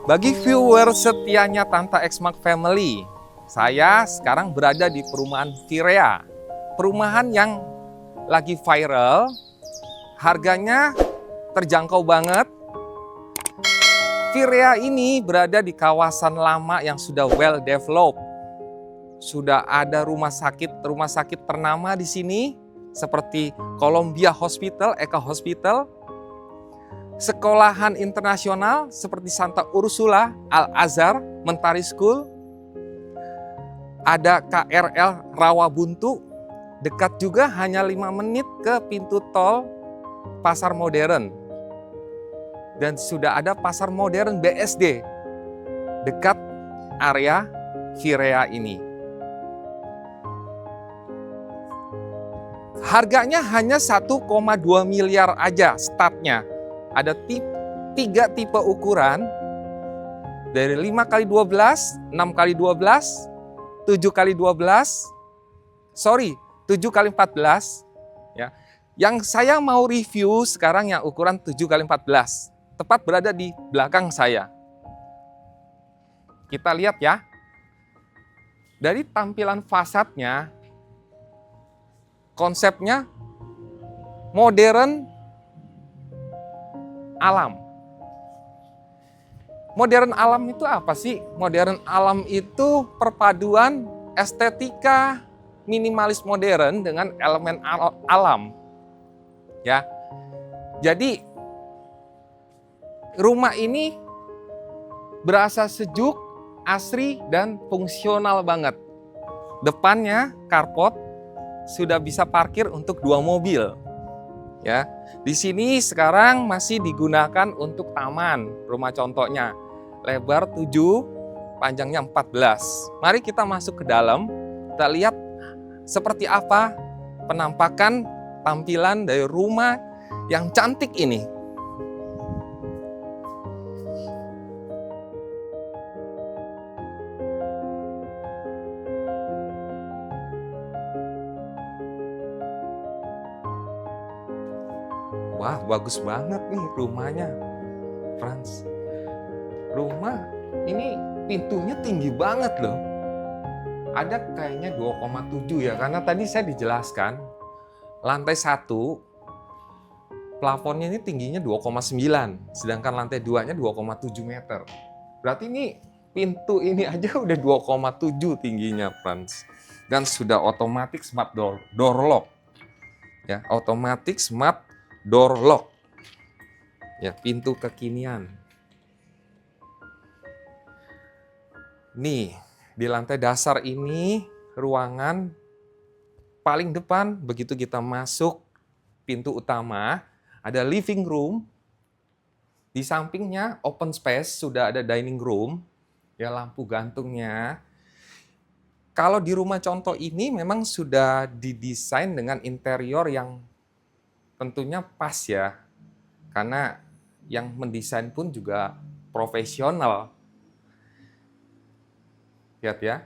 Bagi viewer setianya Tanta Xmark Family, saya sekarang berada di perumahan Virea. Perumahan yang lagi viral, harganya terjangkau banget. Virea ini berada di kawasan lama yang sudah well developed. Sudah ada rumah sakit ternama di sini seperti Columbia Hospital, Eka Hospital, sekolahan internasional seperti Santa Ursula, Al-Azhar, Mentari School, ada KRL Rawabuntu, dekat juga hanya 5 menit ke pintu tol Pasar Modern. Dan sudah ada Pasar Modern BSD dekat area Virea ini. Harganya hanya 1,2 miliar aja startnya. Ada 3 tipe ukuran, dari 5x12, 6x12, 7x12, 7x14. Ya. Yang saya mau review sekarang yang ukuran 7x14, tepat berada di belakang saya. Kita lihat ya, dari tampilan fasadnya, konsepnya modern, alam. Modern alam itu apa sih? Modern alam itu perpaduan estetika minimalis modern dengan elemen alam. Ya. Jadi rumah ini berasa sejuk, asri dan fungsional banget. Depannya carport, sudah bisa parkir untuk 2 mobil. Ya, di sini sekarang masih digunakan untuk taman, rumah contohnya. Lebar 7, panjangnya 14. Mari kita masuk ke dalam, kita lihat seperti apa penampakan tampilan dari rumah yang cantik ini. Wah, bagus banget nih rumahnya, Frans. Rumah ini pintunya tinggi banget loh. Ada kayaknya 2,7 ya, karena tadi saya dijelaskan lantai 1 plafonnya ini tingginya 2,9, sedangkan lantai 2-nya 2,7 meter. Berarti ini pintu ini aja udah 2,7 tingginya, Frans. Dan sudah otomatis smart door lock. Ya, otomatis smart door lock. Ya, pintu kekinian. Nih, di lantai dasar ini ruangan paling depan, begitu kita masuk pintu utama, ada living room. Di sampingnya open space, sudah ada dining room, ya lampu gantungnya. Kalau di rumah contoh ini memang sudah didesain dengan interior yang tentunya pas ya, karena yang mendesain pun juga profesional. Lihat ya,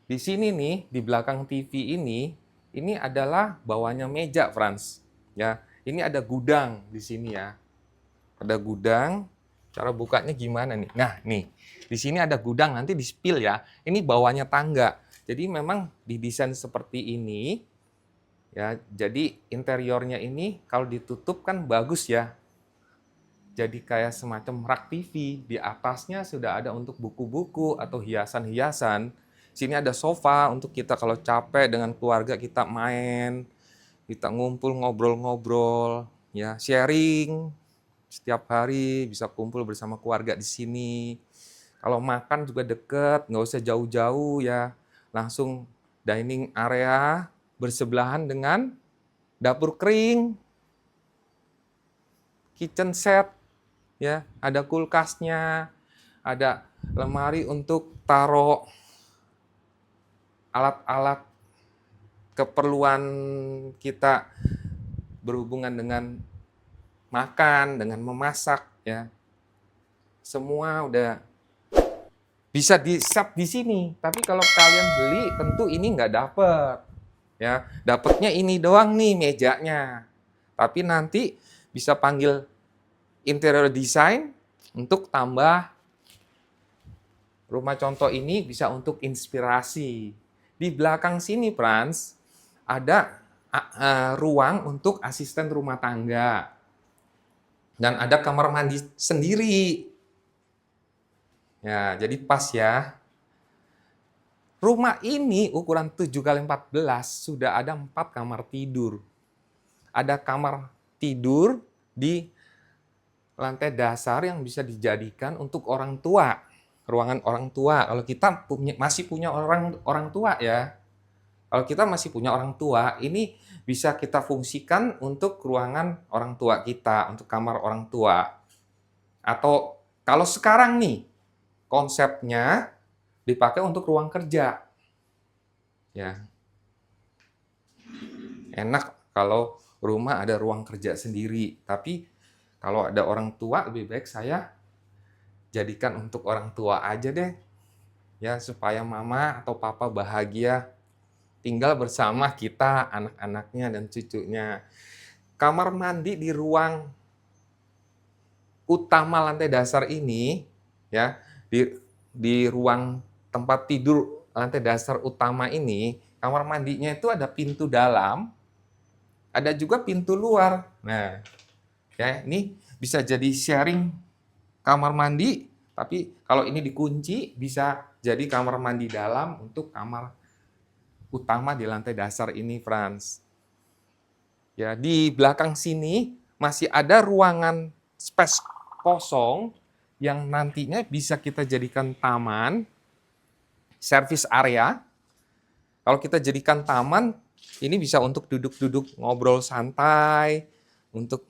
di sini nih, di belakang TV ini adalah bawahnya meja, Frans. Ya, ini ada gudang di sini ya. Ada gudang, cara bukanya gimana nih? Nah, nih, di sini ada gudang, nanti di-spill ya. Ini bawahnya tangga. Jadi memang didesain seperti ini. Ya, jadi interiornya ini kalau ditutup kan bagus ya. Jadi kayak semacam rak TV. Di atasnya sudah ada untuk buku-buku atau hiasan-hiasan. Sini ada sofa untuk kita kalau capek dengan keluarga kita main, kita ngumpul ngobrol-ngobrol, ya sharing. Setiap hari bisa kumpul bersama keluarga di sini. Kalau makan juga deket, nggak usah jauh-jauh ya. Langsung dining area bersebelahan dengan dapur kering, kitchen set, ya, ada kulkasnya, ada lemari untuk taruh alat-alat keperluan kita berhubungan dengan makan, dengan memasak, ya. Semua udah bisa di-set di sini. Tapi kalau kalian beli, tentu ini nggak dapet. Ya, dapatnya ini doang nih mejanya. Tapi nanti bisa panggil interior design untuk tambah Rumah contoh ini bisa untuk inspirasi. Di belakang sini, Frans, ada ruang untuk asisten rumah tangga. Dan ada kamar mandi sendiri. Ya, jadi pas ya. Rumah ini ukuran 7x14 sudah ada 4 kamar tidur. Ada kamar tidur di lantai dasar yang bisa dijadikan untuk orang tua, ruangan orang tua. Kalau kita masih punya orang tua ya. Kalau kita masih punya orang tua, ini bisa kita fungsikan untuk ruangan orang tua kita, untuk kamar orang tua. Atau kalau sekarang nih, konsepnya dipakai untuk ruang kerja. Ya. Enak kalau rumah ada ruang kerja sendiri, tapi kalau ada orang tua lebih baik saya jadikan untuk orang tua aja deh. Ya, supaya mama atau papa bahagia tinggal bersama kita, anak-anaknya dan cucunya. Kamar mandi di ruang utama lantai dasar ini, ya, di ruang tempat tidur lantai dasar utama ini, kamar mandinya itu ada pintu dalam, ada juga pintu luar. Nah, ya, ini bisa jadi sharing kamar mandi, tapi kalau ini dikunci bisa jadi kamar mandi dalam untuk kamar utama di lantai dasar ini, Frans. Ya, di belakang sini masih ada ruangan space kosong yang nantinya bisa kita jadikan taman, service area. Kalau kita jadikan taman, ini bisa untuk duduk-duduk ngobrol santai, untuk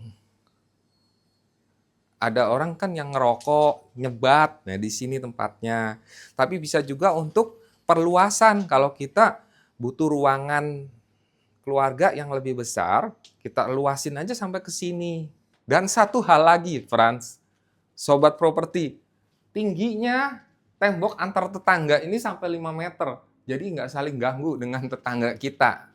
ada orang kan yang ngerokok, nyebat, nah di sini tempatnya. Tapi bisa juga untuk perluasan kalau kita butuh ruangan keluarga yang lebih besar, kita luasin aja sampai ke sini. Dan satu hal lagi, Frans, Sobat Properti, tingginya tembok antar tetangga ini sampai 5 meter. Jadi nggak saling ganggu dengan tetangga kita.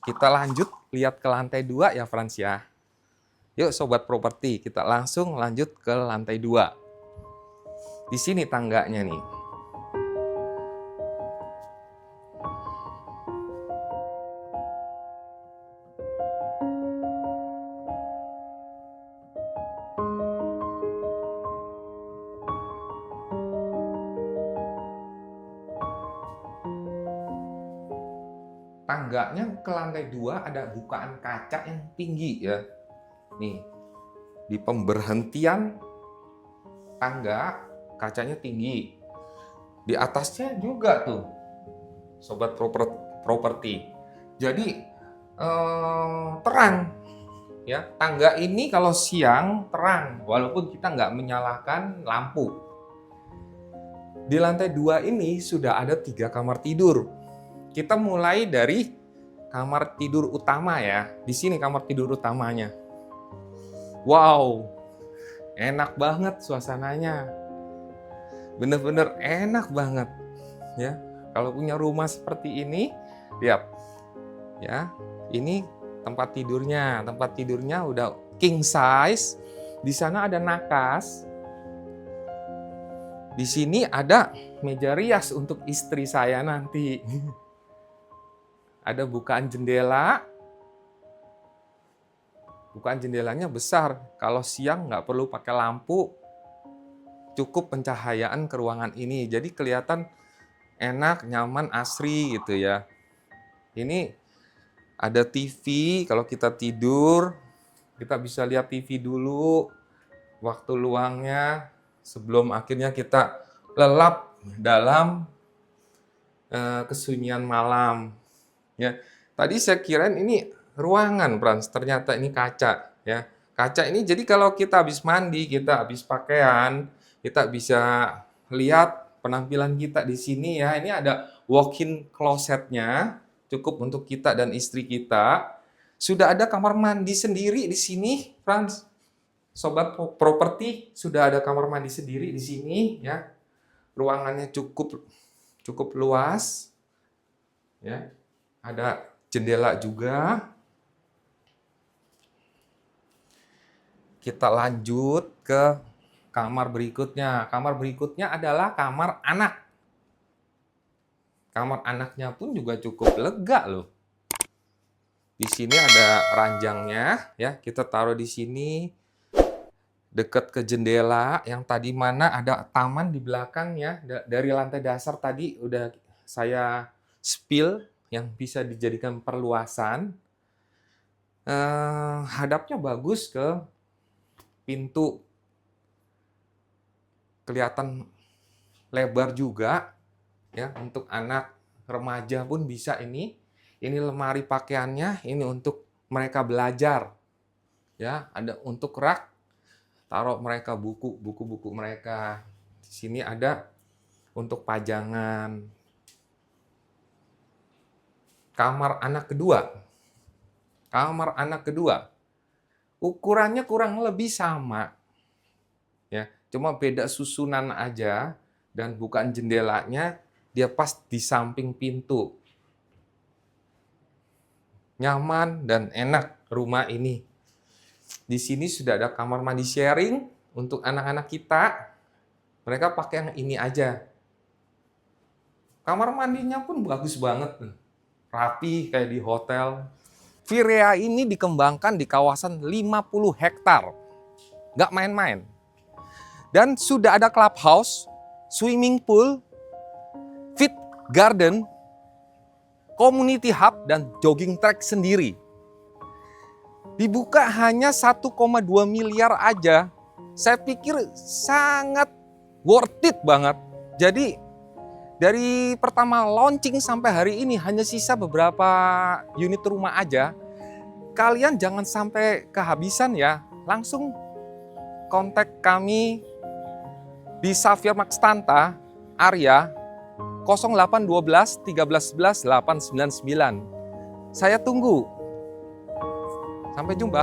Kita lanjut lihat ke lantai 2 ya, Frans ya. Yuk Sobat Properti, kita langsung lanjut ke lantai 2. Di sini tangganya nih. Tangganya ke lantai 2 ada bukaan kaca yang tinggi ya. Nih, di pemberhentian tangga kacanya tinggi. Di atasnya juga tuh, Sobat Properti. Jadi terang ya. Tangga ini kalau siang terang, walaupun kita nggak menyalakan lampu. Di lantai 2 ini sudah ada 3 kamar tidur. Kita mulai dari kamar tidur utama ya. Di sini kamar tidur utamanya. Wow, enak banget suasananya. Bener-bener enak banget ya. Kalau punya rumah seperti ini, lihat ya. Ini tempat tidurnya. Tempat tidurnya udah king size. Di sana ada nakas. Di sini ada meja rias untuk istri saya nanti. Ada bukaan jendela. Bukaan jendelanya besar. Kalau siang nggak perlu pakai lampu. Cukup pencahayaan ke ruangan ini. Jadi kelihatan enak, nyaman, asri gitu ya. Ini ada TV. Kalau kita tidur, kita bisa lihat TV dulu. Waktu luangnya sebelum akhirnya kita lelap dalam kesunyian malam. Ya, tadi saya kirain ini ruangan, Frans. Ternyata ini kaca. Ya, kaca ini jadi kalau kita habis mandi, kita habis pakaian, kita bisa lihat penampilan kita di sini ya. Ini ada walk-in closet-nya, cukup untuk kita dan istri kita. Sudah ada kamar mandi sendiri di sini, Frans. Sobat Properti, sudah ada kamar mandi sendiri di sini ya. Ruangannya cukup luas. Ya. Ada jendela juga. Kita lanjut ke kamar berikutnya. Kamar berikutnya adalah kamar anak. Kamar anaknya pun juga cukup lega loh. Di sini ada ranjangnya, ya. Kita taruh di sini dekat ke jendela. Yang tadi mana ada taman di belakang ya. Dari lantai dasar tadi udah saya spill yang bisa dijadikan perluasan. Hadapnya bagus ke pintu, kelihatan lebar juga ya, untuk anak remaja pun bisa ini. Ini lemari pakaiannya, ini untuk mereka belajar ya, ada untuk rak taruh mereka buku-buku mereka. Di sini ada untuk pajangan. Kamar anak kedua. Kamar anak kedua. Ukurannya kurang lebih sama. Ya, cuma beda susunan aja, dan bukan jendelanya, dia pas di samping pintu. Nyaman dan enak rumah ini. Di sini sudah ada kamar mandi sharing untuk anak-anak kita. Mereka pakai yang ini aja. Kamar mandinya pun bagus banget. Rapi kayak di hotel. Virea ini dikembangkan di kawasan 50 hektar. Nggak main-main. Dan sudah ada clubhouse, swimming pool, fit garden, community hub, dan jogging track sendiri. Dibuka hanya 1,2 miliar aja. Saya pikir sangat worth it banget. Jadi dari pertama launching sampai hari ini hanya sisa beberapa unit rumah aja. Kalian jangan sampai kehabisan ya. Langsung kontak kami di Xavier Maxtanta, Arya 0812 1311 899. Saya tunggu. Sampai jumpa.